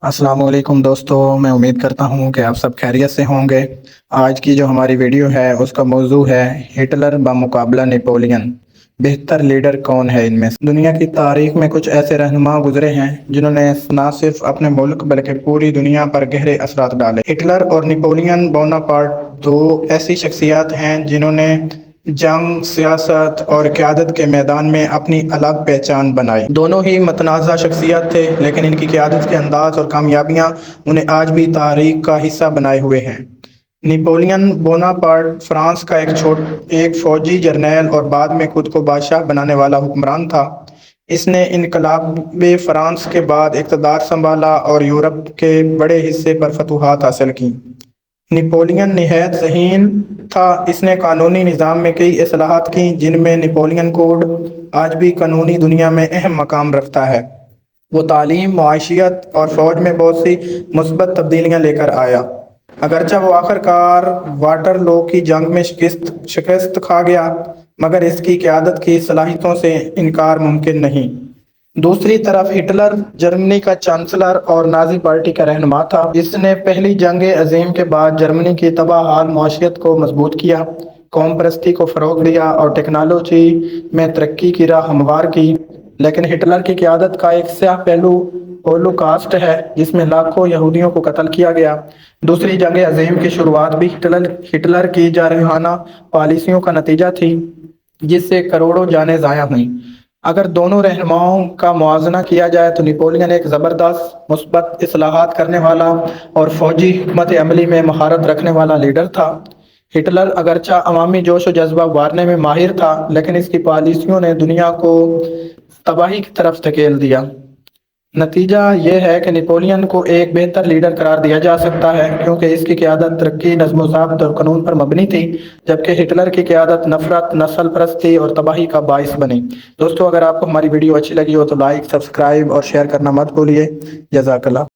السلام علیکم دوستو، میں امید کرتا ہوں کہ آپ سب خیریت سے ہوں گے۔ آج کی جو ہماری ویڈیو ہے اس کا موضوع ہے ہٹلر بمقابلہ نیپولین، بہتر لیڈر کون ہے ان میں سے؟ دنیا کی تاریخ میں کچھ ایسے رہنما گزرے ہیں جنہوں نے نہ صرف اپنے ملک بلکہ پوری دنیا پر گہرے اثرات ڈالے۔ ہٹلر اور نیپولین بوناپارٹ دو ایسی شخصیات ہیں جنہوں نے جنگ، سیاست اور قیادت کے میدان میں اپنی الگ پہچان بنائی۔ دونوں ہی متنازع شخصیات تھے، لیکن ان کی قیادت کے انداز اور کامیابیاں انہیں آج بھی تاریخ کا حصہ بنائے ہوئے ہیں۔ نیپولین بوناپارٹ فرانس کا ایک فوجی جرنیل اور بعد میں خود کو بادشاہ بنانے والا حکمران تھا۔ اس نے انقلاب فرانس کے بعد اقتدار سنبھالا اور یورپ کے بڑے حصے پر فتوحات حاصل کی۔ نیپولین نہایت ذہین تھا۔ اس نے قانونی نظام میں کئی اصلاحات کیں، جن میں نیپولین کوڈ آج بھی قانونی دنیا میں اہم مقام رکھتا ہے۔ وہ تعلیم، معیشت اور فوج میں بہت سی مثبت تبدیلیاں لے کر آیا۔ اگرچہ وہ آخرکار واٹرلو کی جنگ میں شکست کھا گیا، مگر اس کی قیادت کی صلاحیتوں سے انکار ممکن نہیں۔ دوسری طرف ہٹلر جرمنی کا چانسلر اور نازی پارٹی کا رہنما تھا۔ اس نے پہلی جنگ عظیم کے بعد جرمنی کی تباہ حال معیشت کو مضبوط کیا، قوم پرستی کو فروغ دیا اور ٹیکنالوجی میں ترقی کی راہ ہموار کی۔ لیکن ہٹلر کی قیادت کا ایک سیاہ پہلو ہولوکاسٹ ہے، جس میں لاکھوں یہودیوں کو قتل کیا گیا۔ دوسری جنگ عظیم کی شروعات بھی ہٹلر کی جارحانہ پالیسیوں کا نتیجہ تھی، جس سے کروڑوں جانیں ضائع ہوئیں۔ اگر دونوں رہنماؤں کا موازنہ کیا جائے تو نیپولین ایک زبردست، مثبت اصلاحات کرنے والا اور فوجی حکمت عملی میں مہارت رکھنے والا لیڈر تھا۔ ہٹلر اگرچہ عوامی جوش و جذبہ ابھارنے میں ماہر تھا، لیکن اس کی پالیسیوں نے دنیا کو تباہی کی طرف دھکیل دیا۔ نتیجہ یہ ہے کہ نیپولین کو ایک بہتر لیڈر قرار دیا جا سکتا ہے، کیونکہ اس کی قیادت ترقی، نظم و ضبط اور قانون پر مبنی تھی، جبکہ ہٹلر کی قیادت نفرت، نسل پرستی اور تباہی کا باعث بنی۔ دوستو، اگر آپ کو ہماری ویڈیو اچھی لگی ہو تو لائک، سبسکرائب اور شیئر کرنا مت بھولیے۔ جزاک اللہ۔